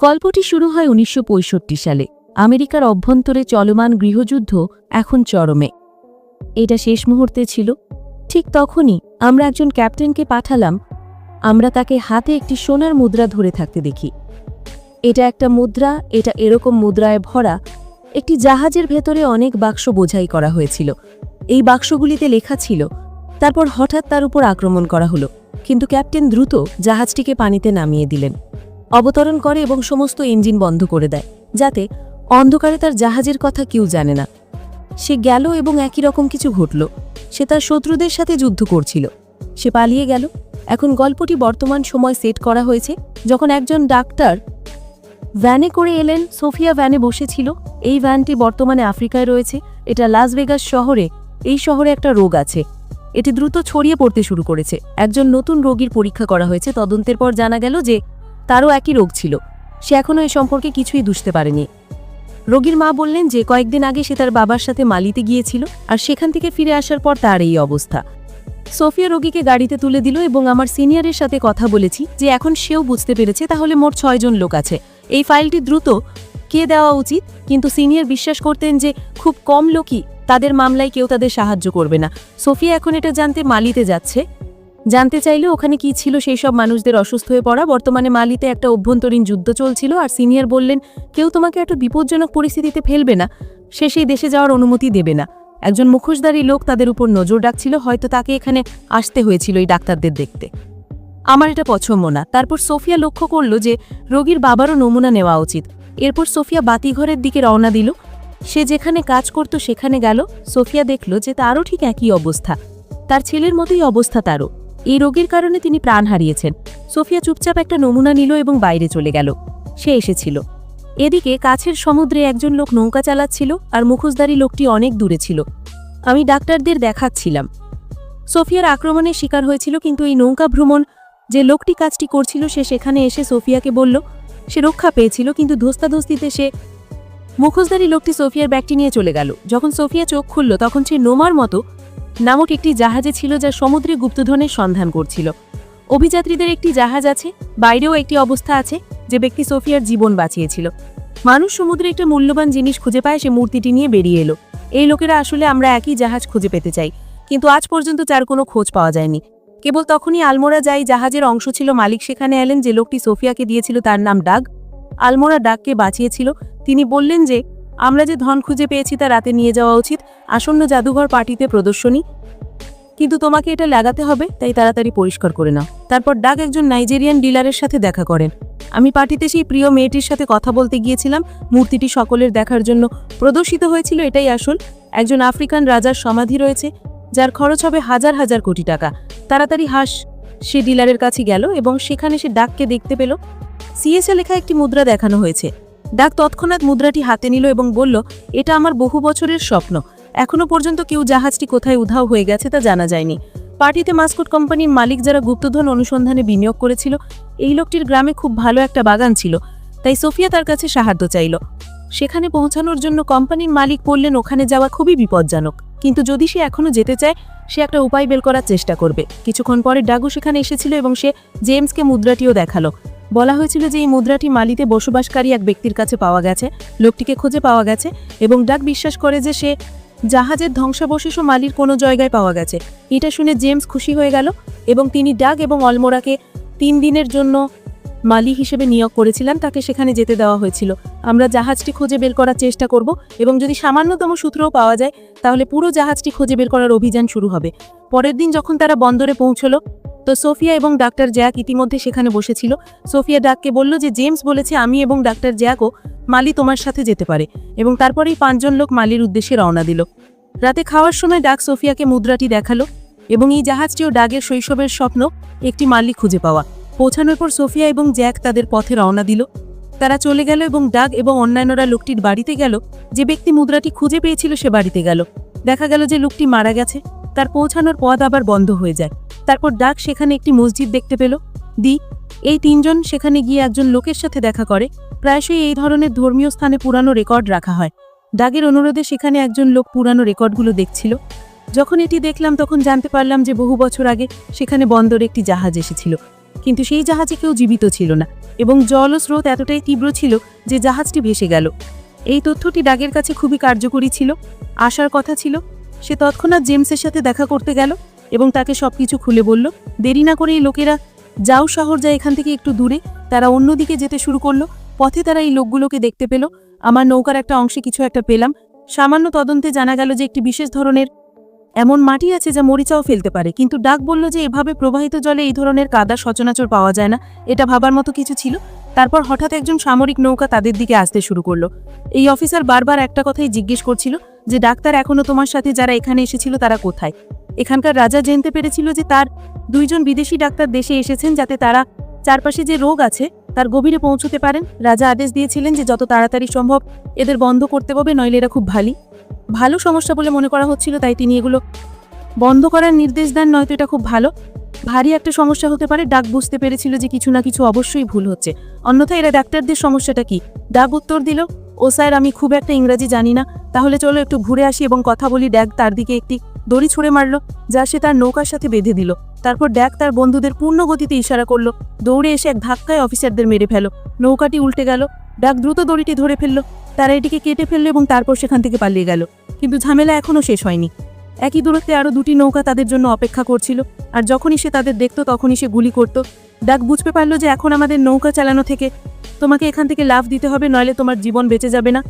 গল্পটি শুরু হয় ১৯৬৫ সালে। আমেরিকার অভ্যন্তরে চলমান গৃহযুদ্ধ এখন চরমে। এটা শেষ মুহূর্তে ছিল। ঠিক তখনই আমরা একজন ক্যাপ্টেনকে পাঠালাম। আমরা তাকে হাতে একটি সোনার মুদ্রা ধরে থাকতে দেখি। এটা একটা মুদ্রা, এটা এরকম মুদ্রায় ভরা একটি জাহাজের ভেতরে অনেক বাক্স বোঝাই করা হয়েছিল। এই বাক্সগুলিতে লেখা ছিল। তারপর হঠাৎ তার উপর আক্রমণ করা হলো, কিন্তু ক্যাপ্টেন দ্রুত জাহাজটিকে পানিতে নামিয়ে দিলেন, অবতরণ করে এবং সমস্ত ইঞ্জিন বন্ধ করে দেয়, যাতে অন্ধকারে তার জাহাজের কথা কেউ জানে না। সে গেল এবং একই রকম কিছু ঘটল। সে তার শত্রুদের সাথে যুদ্ধ করছিল, সে পালিয়ে গেল। এখন গল্পটি বর্তমান সময় সেট করা হয়েছে, যখন একজন ডাক্তার ভ্যানে করে এলেন। সোফিয়া ভ্যানে বসেছিল। এই ভ্যানটি বর্তমানে আফ্রিকায় রয়েছে। এটা লাস ভেগাস শহরে। এই শহরে একটা রোগ আছে, এটি দ্রুত ছড়িয়ে পড়তে শুরু করেছে। একজন নতুন রোগীর পরীক্ষা করা হয়েছে। তদন্তের পর জানা গেল যে তারও একই রোগ ছিল। সে এখনও এ সম্পর্কে কিছুই বুঝতে পারেনি। রোগীর মা বললেন যে কয়েকদিন আগে সে তার বাবার সাথে মালিতে গিয়েছিল, আর সেখান থেকে ফিরে আসার পর তার এই অবস্থা। সোফিয়া রোগীকে গাড়িতে তুলে দিল এবং আমার সিনিয়রের সাথে কথা বলেছি যে এখন সেও বুঝতে পেরেছে তাহলে মোট 6 জন লোক আছে। এই ফাইলটি দ্রুত কে দেওয়া উচিত, কিন্তু সিনিয়র বিশ্বাস করতেন যে খুব কম লোকই তাদের মামলায় কেউ তাদের সাহায্য করবে না। সোফিয়া এখন এটা জানতে মালিতে যাচ্ছে। জানতে চাইলে ওখানে কি ছিল সেই সব মানুষদের অসুস্থ হয়ে পড়া। বর্তমানে মালিতে একটা অভ্যন্তরীণ যুদ্ধ চলছিল, আর সিনিয়র বললেন কেউ তোমাকে একটা বিপজ্জনক পরিস্থিতিতে ফেলবে না, সে সেই দেশে যাওয়ার অনুমতি দেবে না। একজন মুখোশধারী লোক তাদের উপর নজর রাখছিল, হয়তো তাকে এখানে আসতে হয়েছিল এই ডাক্তারদের দেখতে। আমার এটা পছন্দ না। তারপর সোফিয়া লক্ষ্য করল যে রোগীর বাবারও নমুনা নেওয়া উচিত। এরপর সোফিয়া বাতিঘরের দিকে রওনা দিল। সে যেখানে কাজ করত সেখানে গেল। সোফিয়া দেখল যে তারও ঠিক একই অবস্থা, তার ছেলের মতোই অবস্থা তারও। এই রোগের কারণে তিনি প্রাণ হারিয়েছেন। সোফিয়া চুপচাপ একটা নমুনা নিল এবং বাইরে চলে গেল। সে এসেছিল। এদিকে কাছের সমুদ্রে একজন লোক নৌকা চালাচ্ছিল, আর মুখোশধারী লোকটি অনেক দূরে ছিল। আমি ডাক্তারদের দেখাচ্ছিলাম। সোফিয়ার আক্রমণের শিকার হয়েছিল, কিন্তু এই নৌকা ভ্রমণ যে লোকটি কাজটি করছিল সে সেখানে এসে সোফিয়াকে বলল সে রক্ষা পেয়েছিল, কিন্তু ধস্তাধস্তিতে সে মুখোশধারী লোকটি সোফিয়ার ব্যাগটি নিয়ে চলে গেল। যখন সোফিয়া চোখ খুলল তখন সে নোমার মতো নামক একটি জাহাজে ছিল, যা সমুদ্রে গুপ্তধনের সন্ধান করছিল। অভিযাত্রীদের একটি জাহাজ আছে, বাইরেও একটি অবস্থা আছে যে ব্যক্তি সোফিয়ার জীবন বাঁচিয়েছিল। মানুষ সমুদ্রে একটা মূল্যবান জিনিস খুঁজে পায়, সে মূর্তিটি নিয়ে বেরিয়ে এলো। এই লোকেরা আসলে আমরা একই জাহাজ খুঁজে পেতে চাই, কিন্তু আজ পর্যন্ত তার কোনো খোঁজ পাওয়া যায়নি। কেবল তখনই আলমোড়া যাই জাহাজের অংশ ছিল। মালিক সেখানে এলেন। যে লোকটি সোফিয়াকে দিয়েছিল তার নাম ডাগ। আলমোড়া ডাগকে বাঁচিয়েছিল। তিনি বললেন যে আমরা যে ধন খুঁজে পেয়েছি তা রাতে নিয়ে যাওয়া উচিত, আসন্ন জাদুঘর পার্টিতে প্রদর্শনী, কিন্তু তোমাকে এটা লাগাতে হবে, তাই তাড়াতাড়ি পরিষ্কার করে নাও। তারপর ডাগ একজন নাইজেরিয়ান ডিলারের সাথে দেখা করেন। আমি পার্টিতে সেই প্রিয় মেয়েটির সাথে কথা বলতে গিয়েছিলাম। মূর্তিটি সকলের দেখার জন্য প্রদর্শিত হয়েছিল। এটাই আসল। একজন আফ্রিকান রাজার সমাধি রয়েছে, যার খরচ হবে হাজার হাজার কোটি টাকা। তাড়াতাড়ি সে ডিলারের কাছে গেল এবং সেখানে সে ডাগকে দেখতে পেল। সিএসএ লেখা একটি মুদ্রা দেখানো হয়েছে। ডাগ তৎক্ষণাৎ মুদ্রাটি হাতে নিল এবং বলল এটা আমার বহু বছরের স্বপ্ন। এখনো পর্যন্ত কেউ জাহাজটি কোথায় উধাও হয়ে গেছে তা জানা যায়নি। পার্টিতে মাস্কট কোম্পানির মালিক যারা গুপ্তধন অনুসন্ধানে বিনিয়োগ করেছিল, এই লোকটির গ্রামে খুব ভালো একটা বাগান ছিল, তাই সোফিয়া তার কাছে সাহায্য চাইল। সেখানে পৌঁছানোর জন্য কোম্পানির মালিক বললেন ওখানে যাওয়া খুবই বিপজ্জনক, কিন্তু যদি সে এখনো যেতে চায় সে একটা উপায় বের করার চেষ্টা করবে। কিছুক্ষণ পরে ডাগু সেখানে এসেছিল এবং সে জেমসকে মুদ্রাটিও দেখালো। বলা হয়েছিল যে এই মুদ্রাটি মালিতে বসবাসকারী এক ব্যক্তির কাছে পাওয়া গেছে, লোকটিকে খুঁজে পাওয়া গেছে, এবং ডাগ বিশ্বাস করে যে সে জাহাজের ধ্বংসাবশেষও মালির কোনো জায়গায় পাওয়া গেছে। এটা শুনে জেমস খুশি হয়ে গেল এবং তিনি ডাগ এবং আলমোড়াকে 3 দিনের জন্য মালি হিসেবে নিয়োগ করেছিলেন। তাকে সেখানে যেতে দেওয়া হয়েছিল। আমরা জাহাজটি খুঁজে বের করার চেষ্টা করব, এবং যদি সামান্যতম সূত্রও পাওয়া যায় তাহলে পুরো জাহাজটি খুঁজে বের করার অভিযান শুরু হবে। পরের দিন যখন তারা বন্দরে পৌঁছলো, তো সোফিয়া এবং ডাক্তার জ্যাক ইতিমধ্যে সেখানে বসেছিল। সোফিয়া ডাগকে বলল যে জেমস বলেছে আমি এবং ডাক্তার জ্যাকও মালি তোমার সাথে যেতে পারে, এবং তারপরেই 5 জন লোক মালির উদ্দেশ্যে রওনা দিল। রাতে খাওয়ার সময় ডাগ সোফিয়াকে মুদ্রাটি দেখালো, এবং এই জাহাজটিও ডাগের শৈশবের স্বপ্ন, একটি মালি খুঁজে পাওয়া। পৌঁছানোর পর সোফিয়া এবং জ্যাক তাদের পথে রওনা দিল। তারা চলে গেল এবং ডাগ এবং অন্যান্যরা লোকটির বাড়িতে গেল। যে ব্যক্তি মুদ্রাটি খুঁজে পেয়েছিল সে বাড়িতে গেল। দেখা গেল যে লোকটি মারা গেছে। তার পৌঁছানোর পথ আবার বন্ধ হয়ে যায়। তারপর ডাগ সেখানে একটি মসজিদ দেখতে পেল। এই 3 জন সেখানে গিয়ে একজন লোকের সাথে দেখা করে। প্রায়শই এই ধরনের ধর্মীয় স্থানে পুরানো রেকর্ড রাখা হয়। ডাগের অনুরোধে সেখানে একজন লোক পুরানো রেকর্ডগুলো দেখছিল। যখন এটি দেখলাম তখন জানতে পারলাম যে বহু বছর আগে সেখানে বন্দরে একটি জাহাজ এসেছিল। কিন্তু সেই জাহাজে কেউ জীবিত ছিল না এবং জল ও স্রোত এতটাই তীব্র ছিল যে জাহাজটি ভেসে গেল। এই তথ্যটি ডাগের কাছে খুবই কার্যকরী ছিল। আসার কথা ছিল। সে তৎক্ষণাৎ জেমসের সাথে দেখা করতে গেল এবং তাকে সবকিছু খুলে বলল। দেরি না করে এই লোকেরা যাও শহর যায় এখান থেকে একটু দূরে, তারা অন্যদিকে যেতে শুরু করলো। পথে তারা এই লোকগুলোকে দেখতে পেল। আমার নৌকার একটা অংশে কিছু একটা পেলাম। সামান্য তদন্তে জানা গেল যে একটি বিশেষ ধরনের এমন মাটি আছে যা মরিচাও ফেলতে পারে, কিন্তু ডাক বলল যে এভাবে প্রবাহিত জলে এই ধরনের কাদা সচরাচর পাওয়া যায় না। এটা ভাবার মতো কিছু ছিল। তারপর হঠাৎ একজন সামরিক নৌকা তাদের দিকে আসতে শুরু করলো। এই অফিসার বারবার একটা কথাই জিজ্ঞেস করছিল যে ডাক্তার এখনো তোমার সাথে যারা এখানে এসেছিল তারা কোথায়? এখানকার রাজা জানতে পেরেছিল যে তার 2 জন বিদেশি ডাক্তার দেশে এসেছেন যাতে তারা চারপাশে যে রোগ আছে তার গভীরে পৌঁছতে পারেন। রাজা আদেশ দিয়েছিলেন যে যত তাড়াতাড়ি সম্ভব এদের বন্ধ করতে হবে, নইলে এরা খুব ভালো সমস্যা বলে মনে করা হচ্ছিল, তাই তিনি এগুলো বন্ধ করার নির্দেশ দেন। নয়তো এটা খুব ভারী একটা সমস্যা হতে পারে। ডাক বুঝতে পেরেছিল যে কিছু না কিছু অবশ্যই ভুল হচ্ছে, অন্যথায় এরা ডাক্তারদের সমস্যাটা কি? ডাক উত্তর দিল, ও স্যার আমি খুব একটা ইংরাজি জানি না, তাহলে চলো একটু ঘুরে আসি এবং কথা বলি। ড্যাগ তার দিকে একটি দড়ি ছুঁড়ে মারল যা সে তার নৌকার সাথে বেঁধে দিল। তারপর ড্যাগ তার বন্ধুদের পূর্ণ গতিতে ইশারা করলো। দৌড়ে এসে এক ধাক্কায় অফিসারদের মেরে ফেলো। নৌকাটি উল্টে গেল। ডাক দ্রুত দড়িটি ধরে ফেললো। তারা এটিকে কেটে ফেললো এবং তারপর সেখান থেকে পালিয়ে গেল। কিন্তু ঝামেলা এখনও শেষ হয়নি। একই দূরত্বে আরও 2টি নৌকা তাদের জন্য অপেক্ষা করছিল, আর যখনই সে তাদের দেখত তখনই সে গুলি করত। ডাক বুঝতে পারল যে এখন আমাদের নৌকা চালানো থেকে তোমাকে এখান থেকে লাফ দিতে হবে, নইলে তোমার জীবন বেঁচে যাবে না।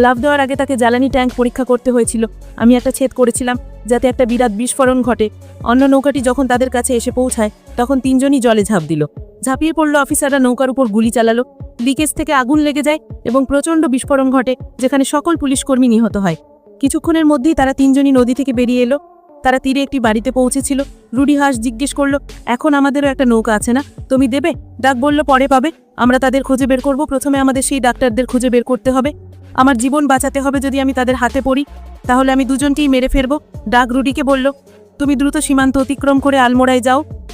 লাফ দেওয়ার আগে তাকে জ্বালানি ট্যাঙ্ক পরীক্ষা করতে হয়েছিল। আমি একটা ছেদ করেছিলাম যাতে একটা বিরাট বিস্ফোরণ ঘটে। অন্য নৌকাটি যখন তাদের কাছে এসে পৌঁছায় তখন 3 জনই জলে ঝাঁপ দিল। ঝাঁপিয়ে পড়ল। অফিসাররা নৌকার উপর গুলি চালালো। লিকেজ থেকে আগুন লেগে যায় এবং প্রচণ্ড বিস্ফোরণ ঘটে, যেখানে সকল পুলিশকর্মী নিহত হয়। কিছুক্ষণের মধ্যেই তারা 3 জনই নদী থেকে বেরিয়ে এলো। তারা তীরে একটি বাড়িতে পৌঁছেছিল। রুডি হাস জিজ্ঞেস করলো, এখন আমাদেরও একটা নৌকা আছে না, তুমি দেবে? ডাক বলল, পরে পাবে, আমরা তাদের খুঁজে বের করব। প্রথমে আমাদের সেই ডাক্তারদের খুঁজে বের করতে হবে। আমার জীবন বাঁচাতে হবে। যদি আমি তাদের হাতে পড়ি তাহলে আমি 2 জনকেই মেরে ফেলব। ডাক রুডিকে বলল, তুমি দ্রুত সীমান্ত অতিক্রম করে আলমোড়ায়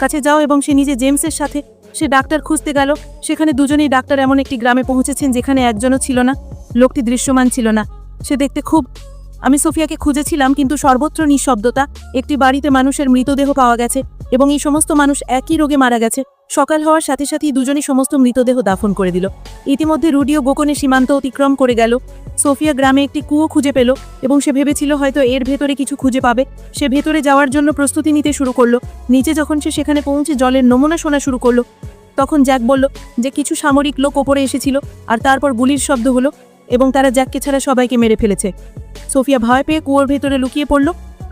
কাছে যাও এবং সে নিজে জেমসের সাথে সে ডাক্তার খুঁজতে গেল। সেখানে 2 জনই ডাক্তার এমন একটি গ্রামে পৌঁছেছেন যেখানে একজনও ছিল না। লোকটি দৃশ্যমান ছিল না। সে দেখতে আমি সোফিয়াকে খুঁজেছিলাম, কিন্তু সর্বত্র নিঃশব্দতা। একটি বাড়িতে মানুষের মৃতদেহ পাওয়া গেছে এবং এই সমস্ত মানুষ একই রোগে মারা গেছে। সকাল হওয়ার সাথে সাথেই 2 জনই সমস্ত মৃতদেহ দাফন করে দিল। ইতিমধ্যে রুডিও গোপনে সীমান্ত অতিক্রম করে গেল। সোফিয়া গ্রামে একটি কুয়ো খুঁজে পেল এবং সে ভেবেছিল হয়তো এর ভেতরে কিছু খুঁজে পাবে। সে ভেতরে যাওয়ার জন্য প্রস্তুতি নিতে শুরু করলো। নিচে যখন সে সেখানে পৌঁছে জলের নমুনা শোনা শুরু করলো, তখন জ্যাক বলল যে কিছু সামরিক লোক ওপরে এসেছিল, আর তারপর গুলির শব্দ হলো এবং তারা জ্যাককে ছাড়া সবাইকে মেরে ফেলেছে। সোফিয়া ভয় পেয়ে কুয়োর ভেতরে লুকিয়ে পড়ল।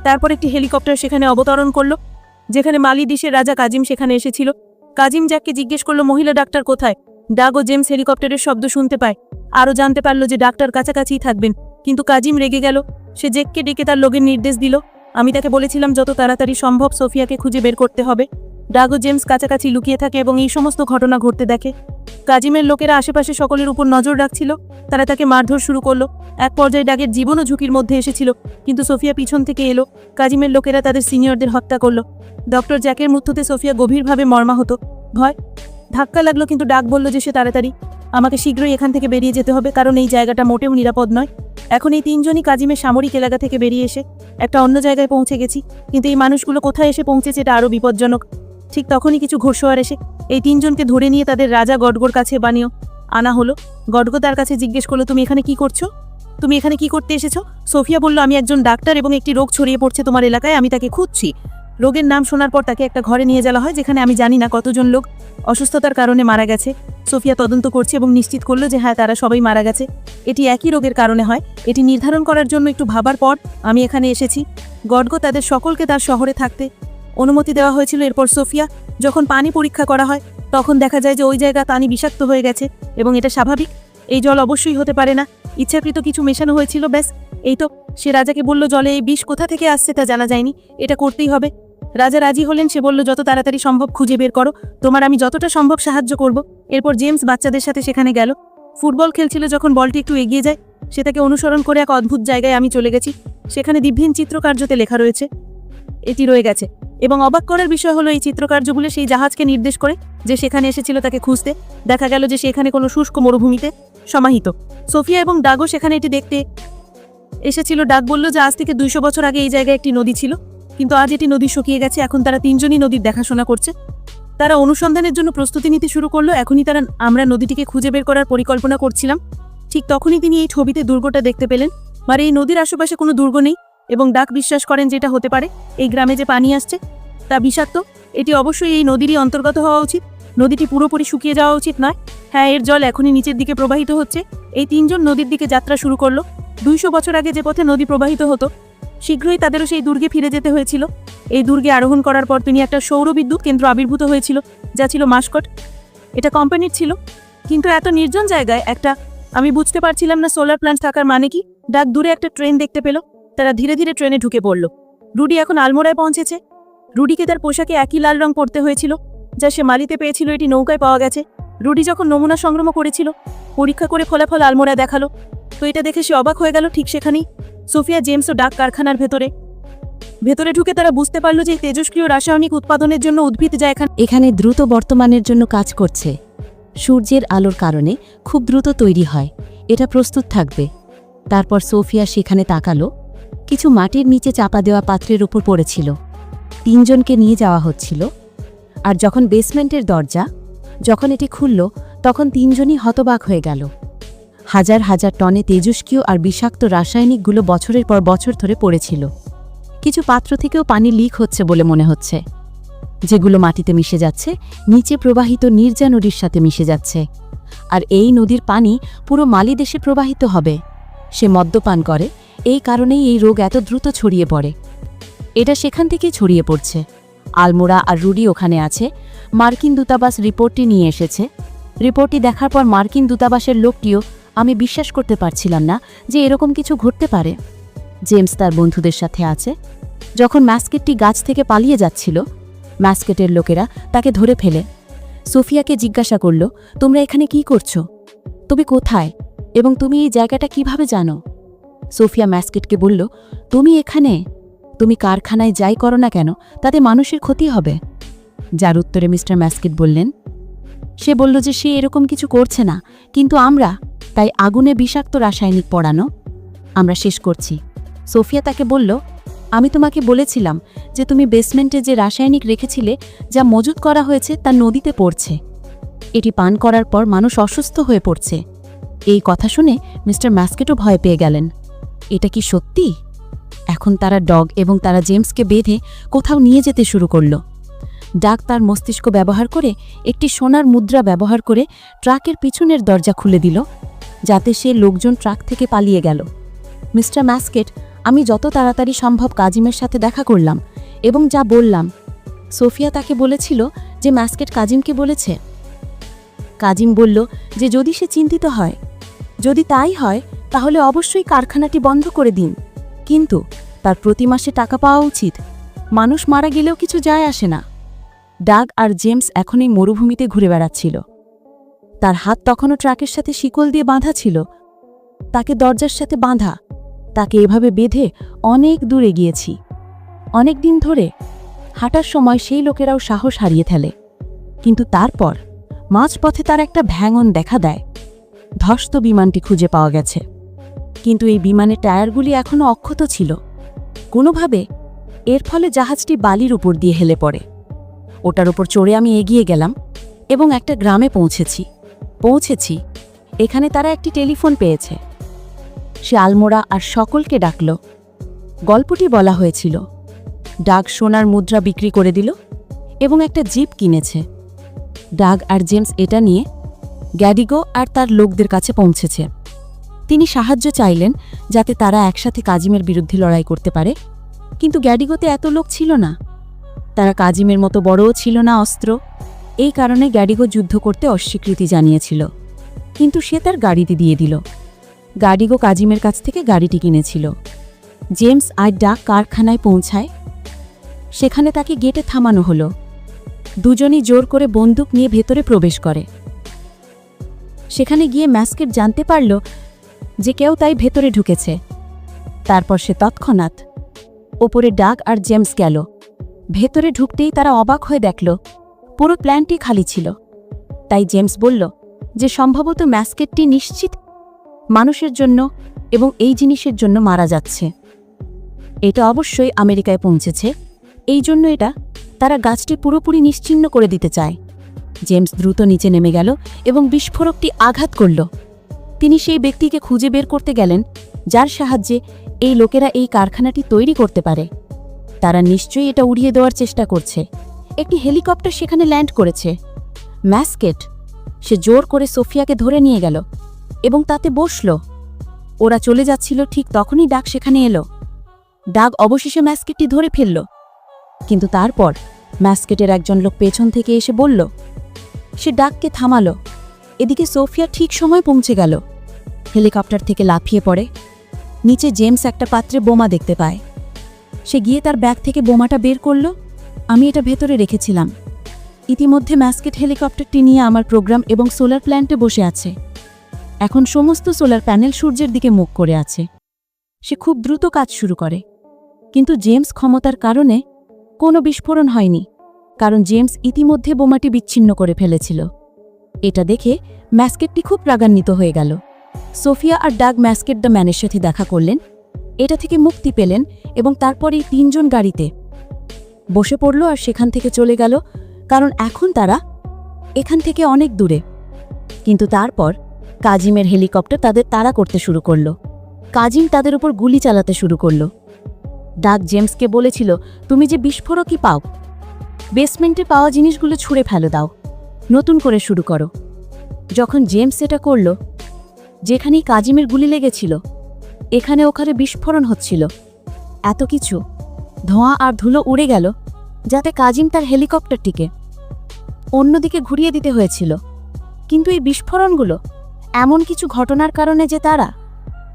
তারপর একটি হেলিকপ্টার সেখানে অবতরণ করলো, যেখানে মালি দেশের রাজা কাজিম সেখানে এসেছিল। কাজিম জ্যাককে জিজ্ঞেস করলো, মহিলা ডাক্তার কোথায়? ডাগ ও জেমস হেলিকপ্টারের শব্দ শুনতে পায়। আরও জানতে পারল যে ডাক্তার কাছাকাছিই থাকবেন, কিন্তু কাজিম রেগে গেল। সে জ্যাককে ডেকে তার লোকের নির্দেশ দিল। আমি তাকে বলেছিলাম যত তাড়াতাড়ি সম্ভব সোফিয়াকে খুঁজে বের করতে হবে। ডাগ ও জেমস কাছাকাছি লুকিয়ে থাকে এবং এই সমস্ত ঘটনা ঘটতে দেখে। কাজিমের লোকেরা আশেপাশে সকলের উপর নজর রাখছিল। তারা তাকে মারধর শুরু করলো। এক পর্যায়ে ডাগের জীবনও ঝুঁকির মধ্যে এসেছিল, কিন্তু সোফিয়া পিছন থেকে এলো। কাজিমের লোকেরা তাদের সিনিয়রদের হত্যা করলো। ডক্টর জ্যাকের মৃত্যুতে সোফিয়া গভীরভাবে মর্মাহত। ভয় ধাক্কা লাগলো, কিন্তু ডাক বলল যে সে তাড়াতাড়ি আমাকে শীঘ্রই এখান থেকে বেরিয়ে যেতে হবে, কারণ এই জায়গাটা মোটেও নিরাপদ নয়। এখন এই 3 জনই কাজিমের সামরিক এলাকা থেকে বেরিয়ে এসে একটা অন্য জায়গায় পৌঁছে গেছি, কিন্তু এই মানুষগুলো কোথায় এসে পৌঁছেছে এটা আরও বিপজ্জনক। ঠিক তখনই কিছু ঘোড়সওয়ার এসে এই 3 জনকে ধরে নিয়ে তাদের রাজা গডগোর কাছে আনা হলো। গডগো তার কাছে জিজ্ঞেস করলো, তুমি এখানে কি করছো? তুমি এখানে কি করতে এসেছো? সোফিয়া বলল, আমি একজন ডাক্তার এবং একটি রোগ ছড়িয়ে পড়ছে তোমার এলাকায়, আমি তাকে খুঁজছি। রোগের নাম শোনার পর তাকে একটা ঘরে নিয়ে যাওয়া হয়, যেখানে আমি জানি না কতজন লোক অসুস্থতার কারণে মারা গেছে। সোফিয়া তদন্ত করছে এবং নিশ্চিত করলো যে হ্যাঁ, তারা সবাই মারা গেছে। এটি একই রোগের কারণে হয়। এটি নির্ধারণ করার জন্য একটু ভাবার পর আমি এখানে এসেছি। গডগো তাদের সকলকে তার শহরে থাকতে অনুমতি দেওয়া হয়েছিল। এরপর সোফিয়া যখন পানি পরীক্ষা করা হয় তখন দেখা যায় যে ওই জায়গা পানি বিষাক্ত হয়ে গেছে এবং এটা স্বাভাবিক। এই জল অবশ্যই হতে পারে না, ইচ্ছাকৃত কিছু মেশানো হয়েছিল। ব্যাস এই তো। সে রাজাকে বলল, জলে এই বিষ কোথা থেকে আসছে তা জানা যায়নি, এটা করতেই হবে। রাজা রাজি হলেন। সে বলল, যত তাড়াতাড়ি সম্ভব খুঁজে বের করো, তোমার আমি যতটা সম্ভব সাহায্য করব। এরপর জেমস বাচ্চাদের সাথে সেখানে গেল। ফুটবল খেলছিল। যখন বলটি একটু এগিয়ে যায় সে তাকে অনুসরণ করে এক অদ্ভুত জায়গায় আমি চলে গেছি। সেখানে দিব্যহীন চিত্রকার্যতে লেখা রয়েছে এটি রয়ে গেছে, এবং অবাক করার বিষয় হলো এই চিত্রকার্যগুলো সেই জাহাজকে নির্দেশ করে যে সেখানে এসেছিল তাকে খুঁজতে। দেখা গেল যে সেখানে কোনো শুষ্ক মরুভূমিতে সমাহিত। সোফিয়া এবং ডাগও সেখানে এটি দেখতে এসেছিল। ডাগ বলল যে আজ থেকে 200 বছর আগে এই জায়গায় একটি নদী ছিল, কিন্তু আজ এটি নদী শুকিয়ে গেছে। এখন তারা 3 জনই নদীর দেখাশোনা করছে। তারা অনুসন্ধানের জন্য প্রস্তুতি নিতে শুরু করলো। আমরা নদীটিকে খুঁজে বের করার পরিকল্পনা করছিলাম। ঠিক তখনই তিনি এই ছবিতে দুর্গটা দেখতে পেলেন। মানে এই নদীর আশেপাশে কোনো দুর্গ নেই এবং ডাক বিশ্বাস করেন যেটা হতে পারে এই গ্রামে যে পানি আসছে তা বিষাক্ত। এটি অবশ্যই এই নদীরই অন্তর্গত হওয়া উচিত। নদীটি পুরোপুরি শুকিয়ে যাওয়া উচিত নয়। হ্যাঁ, এর জল এখনই নিচের দিকে প্রবাহিত হচ্ছে। এই তিনজন নদীর দিকে যাত্রা শুরু করলো। 200 বছর আগে যে পথে নদী প্রবাহিত হতো, শীঘ্রই তাদেরও সেই দুর্গে ফিরে যেতে হয়েছিল। এই দুর্গে আরোহণ করার পর তিনি একটা সৌর বিদ্যুৎ কেন্দ্র আবির্ভূত হয়েছিল, যা ছিল মাস্কট। এটা কোম্পানির ছিল, কিন্তু এত নির্জন জায়গায় আমি বুঝতে পারছিলাম না সোলার প্ল্যান্ট থাকার মানে কি। ডাক দূরে একটা ট্রেন দেখতে পেল। তারা ধীরে ধীরে ট্রেনে ঢুকে পড়ল। রুডি এখন আলমোড়ায় পৌঁছেছে। রুডিকে তার পোশাকে একই লাল রং পরতে হয়েছিল যা সে মালিতে পেয়েছিল। এটি নৌকায় পাওয়া গেছে। রুডি যখন নমুনা সংগ্রহ করেছিল, পরীক্ষা করে ফলাফল আলমোড়ায় দেখালো। তো এটা দেখে সে অবাক হয়ে গেল। ঠিক সেখানেই সোফিয়া জেমস ও ডাক কারখানার ভেতরে ঢুকে তারা বুঝতে পারল যে তেজস্ক্রিয় রাসায়নিক উৎপাদনের জন্য উদ্ভিদ যা এখানে দ্রুত বর্তমানের জন্য কাজ করছে। সূর্যের আলোর কারণে খুব দ্রুত তৈরি হয়। এটা প্রস্তুত থাকবে। তারপর সোফিয়া সেখানে তাকালো। কিছু মাটির নিচে চাপা দেওয়া পাত্রের উপর পড়েছিল। 3 জনকে নিয়ে যাওয়া হচ্ছিল। আর যখন বেসমেন্টের দরজা যখন এটি খুলল, তখন 3 জনই হতবাক হয়ে গেল। হাজার হাজার টনে তেজস্ক্রিয় আর বিষাক্ত রাসায়নিকগুলো বছরের পর বছর ধরে পড়েছিল। কিছু পাত্র থেকেও পানি লিক হচ্ছে বলে মনে হচ্ছে, যেগুলো মাটিতে মিশে যাচ্ছে, নিচে প্রবাহিত নির্জা নদীর সাথে মিশে যাচ্ছে। আর এই নদীর পানি পুরো মালি দেশে প্রবাহিত হবে। সে মদ্যপান করে, এই কারণেই এই রোগ এত দ্রুত ছড়িয়ে পড়ে। এটা সেখান থেকেই ছড়িয়ে পড়ছে। আলমোড়া আর রুডি ওখানে আছে। মার্কিন দূতাবাস রিপোর্টটি নিয়ে এসেছে। রিপোর্টটি দেখার পর মার্কিন দূতাবাসের লোকটিও আমি বিশ্বাস করতে পারছিলাম না যে এরকম কিছু ঘটতে পারে। জেমস তার বন্ধুদের সাথে আছে। যখন ম্যাস্কেটটি গাছ থেকে পালিয়ে যাচ্ছিল, ম্যাস্কেটের লোকেরা তাকে ধরে ফেলে। সোফিয়াকে জিজ্ঞাসা করল, তোমরা এখানে কি করছো? তুমি কোথায় এবং তুমি এই জায়গাটা কিভাবে জানো? সোফিয়া ম্যাস্কেটকে বলল, তুমি এখানে, তুমি কারখানায় যাই করো না কেন, তাতে মানুষের ক্ষতি হবে। যার উত্তরে মিস্টার ম্যাস্কেট বললেন, সে বলল যে সে এরকম কিছু করছে না, কিন্তু আমরা তাই আগুনে বিষাক্ত রাসায়নিক পড়ানো আমরা শেষ করছি। সোফিয়া তাকে বলল, আমি তোমাকে বলেছিলাম যে তুমি বেসমেন্টে যে রাসায়নিক রেখেছিলে, যা মজুত করা হয়েছে তা নদীতে পড়ছে। এটি পান করার পর মানুষ অসুস্থ হয়ে পড়ছে। এই কথা শুনে মিস্টার ম্যাস্কেটও ভয় পেয়ে গেলেন। এটা কি সত্যি? এখন তারা ডগ এবং তারা জেমসকে বেঁধে কোথাও নিয়ে যেতে শুরু করল। ডাক তার মস্তিষ্ক ব্যবহার করে একটি সোনার মুদ্রা ব্যবহার করে ট্রাকের পিছনের দরজা খুলে দিল, যাতে সে লোকজন ট্রাক থেকে পালিয়ে গেল। মিস্টার ম্যাস্কেট, আমি যত তাড়াতাড়ি সম্ভব কাজিমের সাথে দেখা করলাম এবং যা বললাম। সোফিয়া তাকে বলেছিল যে ম্যাস্কেট কাজিমকে বলেছে। কাজিম বলল যে যদি সে চিন্তিত হয়, যদি তাই হয় তাহলে অবশ্যই কারখানাটি বন্ধ করে দিন, কিন্তু তার প্রতি মাসে টাকা পাওয়া উচিত। মানুষ মারা গেলেও কিছু যায় আসে না। ডাগ আর জেমস এখন এই মরুভূমিতে ঘুরে বেড়াচ্ছিল। তার হাত তখনও ট্রাকের সাথে শিকল দিয়ে বাঁধা ছিল। তাকে দরজার সাথে বাঁধা। তাকে এভাবে বেঁধে অনেক দূরে গিয়েছি। অনেক দিন ধরে হাঁটার সময় সেই লোকেরাও সাহস হারিয়ে ফেলে। কিন্তু তারপর মাঝপথে তার একটা ভ্যাঙন দেখা দেয়। ধ্বস্ত বিমানটি খুঁজে পাওয়া গেছে, কিন্তু এই বিমানের টায়ারগুলি এখনও অক্ষত ছিল। কোনোভাবে এর ফলে জাহাজটি বালির উপর দিয়ে হেলে পড়ে। ওটার উপর চড়ে আমি এগিয়ে গেলাম এবং একটা গ্রামে পৌঁছেছি। এখানে তারা একটি টেলিফোন পেয়েছে। সে আলমোড়া আর সকলকে ডাকল। গল্পটি বলা হয়েছিল। ডাগ সোনার মুদ্রা বিক্রি করে দিল এবং একটা জিপ কিনেছে। ডাগ আর জেমস এটা নিয়ে গ্যাডিগো আর তার লোকদের কাছে পৌঁছেছে। তিনি সাহায্য চাইলেন যাতে তারা একসাথে কাজিমের বিরুদ্ধে লড়াই করতে পারে, কিন্তু গ্যাডিগোতে এত লোক ছিল না। তারা কাজিমের মতো বড়ও ছিল না অস্ত্র। এই কারণে গ্যাডিগো যুদ্ধ করতে অস্বীকৃতি জানিয়েছিল, কিন্তু সে তার গাড়িটি দিয়ে দিল। গ্যাডিগো কাজিমের কাছ থেকে গাড়িটি কিনেছিল। জেমস আর ডাক কারখানায় পৌঁছায়। সেখানে তাকে গেটে থামানো হলো। দুজনই জোর করে বন্দুক নিয়ে ভেতরে প্রবেশ করে। সেখানে গিয়ে ম্যাস্কেট জানতে পারল যে কেউ তাই ভেতরে ঢুকেছে। তারপর সে তৎক্ষণাৎ ওপরে ডাগ আর জেমস গেল। ভেতরে ঢুকতেই তারা অবাক হয়ে দেখল পুরো প্ল্যানটি খালি ছিল। তাই জেমস বলল যে সম্ভবত ম্যাস্কেটটি নিশ্চিত মানুষের জন্য এবং এই জিনিসের জন্য মারা যাচ্ছে। এটা অবশ্যই আমেরিকায় পৌঁছেছে, এই জন্য এটা তারা গাছটি পুরোপুরি নিশ্চিহ্ন করে দিতে চায়। জেমস দ্রুত নিচে নেমে গেল এবং বিস্ফোরকটি আঘাত করল। তিনি সেই ব্যক্তিকে খুঁজে বের করতে গেলেন যার সাহায্যে এই লোকেরা এই কারখানাটি তৈরি করতে পারে। তারা নিশ্চয়ই এটা উড়িয়ে দেওয়ার চেষ্টা করছে। একটি হেলিকপ্টার সেখানে ল্যান্ড করেছে। ম্যাস্কেট সে জোর করে সোফিয়াকে ধরে নিয়ে গেল এবং তাতে বসল। ওরা চলে যাচ্ছিল, ঠিক তখনই ডাগ সেখানে এলো। ডাগ অবশেষে ম্যাস্কেটটি ধরে ফেলল, কিন্তু তারপর ম্যাস্কেটের একজন লোক পেছন থেকে এসে বলল। সে ডাগকে থামালো। এদিকে সোফিয়া ঠিক সময় পৌঁছে গেল। হেলিকপ্টার থেকে লাফিয়ে পড়ে। নিচে জেমস একটা পাত্রে বোমা দেখতে পায়। সে গিয়ে তার ব্যাগ থেকে বোমাটা বের করল। আমি এটা ভেতরে রেখেছিলাম। ইতিমধ্যে ম্যাস্কেট হেলিকপ্টারটি নিয়ে আমার প্রোগ্রাম এবং সোলার প্ল্যান্টে বসে আছে। এখন সমস্ত সোলার প্যানেল সূর্যের দিকে মুখ করে আছে। সে খুব দ্রুত কাজ শুরু করে, কিন্তু জেমস ক্ষমতার কারণে কোনো বিস্ফোরণ হয়নি, কারণ জেমস ইতিমধ্যে বোমাটি বিচ্ছিন্ন করে ফেলেছিল। এটা দেখে ম্যাস্কেটটি খুব রাগান্বিত হয়ে গেল। সোফিয়া আর ডাগ ম্যাস্কেট দ্য ম্যানের সাথে দেখা করলেন, এটা থেকে মুক্তি পেলেন এবং তারপরেই তিনজন গাড়িতে বসে পড়ল আর সেখান থেকে চলে গেল, কারণ এখন তারা এখান থেকে অনেক দূরে। কিন্তু তারপর কাজিমের হেলিকপ্টার তাদের তাড়া করতে শুরু করল। কাজিম তাদের উপর গুলি চালাতে শুরু করল। ডাগ জেমসকে বলেছিল, তুমি যে বিস্ফোরকই পাও, বেসমেন্টে পাওয়া জিনিসগুলো ছুঁড়ে ফেলে দাও, নতুন করে শুরু করো। যখন জেমস এটা করল, যেখানেই কাজিমের গুলি লেগেছিল এখানে ওখানে বিস্ফোরণ হচ্ছিল। এত কিছু ধোঁয়া আর ধুলো উড়ে গেল যাতে কাজিম তার হেলিকপ্টারটিকে অন্যদিকে ঘুরিয়ে দিতে হয়েছিল। কিন্তু এই বিস্ফোরণগুলো এমন কিছু ঘটনার কারণে যে তারা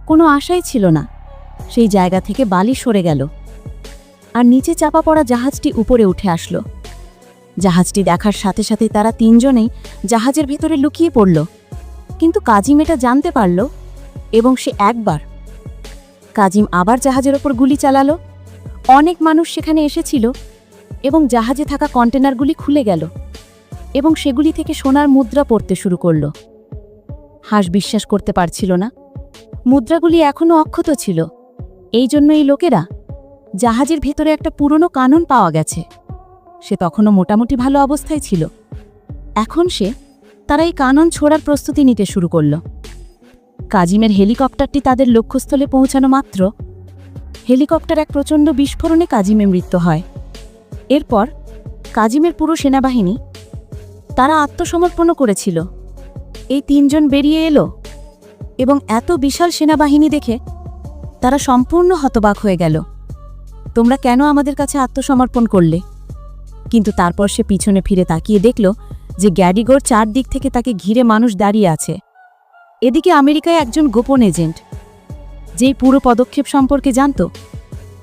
কোনো আশাই ছিল না। সেই জায়গা থেকে বালি সরে গেল আর নিচে চাপা পড়া জাহাজটি উপরে উঠে আসলো। জাহাজটি দেখার সাথে সাথে তারা তিনজনেই জাহাজের ভেতরে লুকিয়ে পড়ল। কিন্তু কাজিম এটা জানতে পারল এবং সে কাজিম আবার জাহাজের ওপর গুলি চালালো। অনেক মানুষ সেখানে এসেছিল এবং জাহাজে থাকা কন্টেনারগুলি খুলে গেল এবং সেগুলি থেকে সোনার মুদ্রা পড়তে শুরু করল। হাঁস বিশ্বাস করতে পারছিল না, মুদ্রাগুলি এখনও অক্ষত ছিল। এই জন্য এই লোকেরা জাহাজের ভেতরে একটা পুরনো কানন পাওয়া গেছে। সে তখনও মোটামুটি ভালো অবস্থায় ছিল। এখন তারা এই কানন ছোড়ার প্রস্তুতি নিতে শুরু করল। কাজিমের হেলিকপ্টারটি তাদের লক্ষ্যস্থলে পৌঁছানো মাত্র হেলিকপ্টার এক প্রচণ্ড বিস্ফোরণে কাজিমের মৃত্যু হয়। এরপর কাজিমের পুরো সেনাবাহিনী তারা আত্মসমর্পণ করেছিল। এই তিনজন বেরিয়ে এলো এবং এত বিশাল সেনাবাহিনী দেখে তারা সম্পূর্ণ হতবাক হয়ে গেল। তোমরা কেন আমাদের কাছে আত্মসমর্পণ করলে? কিন্তু তারপর সে পিছনে ফিরে তাকিয়ে দেখল যে গ্যাডিগোর চারদিক থেকে তাকে ঘিরে মানুষ দাঁড়িয়ে আছে। এদিকে আমেরিকায় একজন গোপন এজেন্ট, যেই পুরো পদক্ষেপ সম্পর্কে জানত,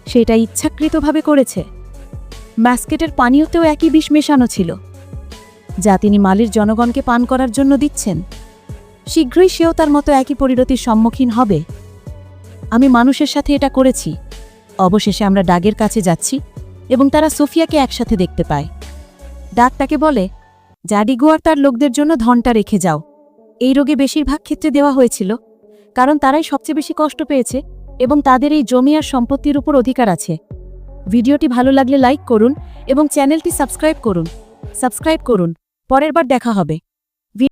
সেটা ইচ্ছাকৃতভাবে করেছে। ম্যাস্কেটের পানীয়তেও একই বিষ মেশানো ছিল, যা তিনি মালির জনগণকে পান করার জন্য দিচ্ছেন। শীঘ্রই সেও তার মতো একই পরিণতির সম্মুখীন হবে। আমি মানুষের সাথে এটা করেছি। অবশেষে আমরা ডাগের কাছে যাচ্ছি এবং তারা সোফিয়াকে একসাথে দেখতে পায়। ডাগ তাকে বলে, জাডিগো আর তার লোকদের জন্য ধনটা রেখে যাও। এই রোগে বেশিরভাগ ক্ষেত্রে দেওয়া হয়েছিল, কারণ তারাই সবচেয়ে বেশি কষ্ট পেয়েছে এবং তাদের এই জমি আর সম্পত্তির উপর অধিকার আছে। ভিডিওটি ভালো লাগলে লাইক করুন এবং চ্যানেলটি সাবস্ক্রাইব করুন। পরের বার দেখা হবে।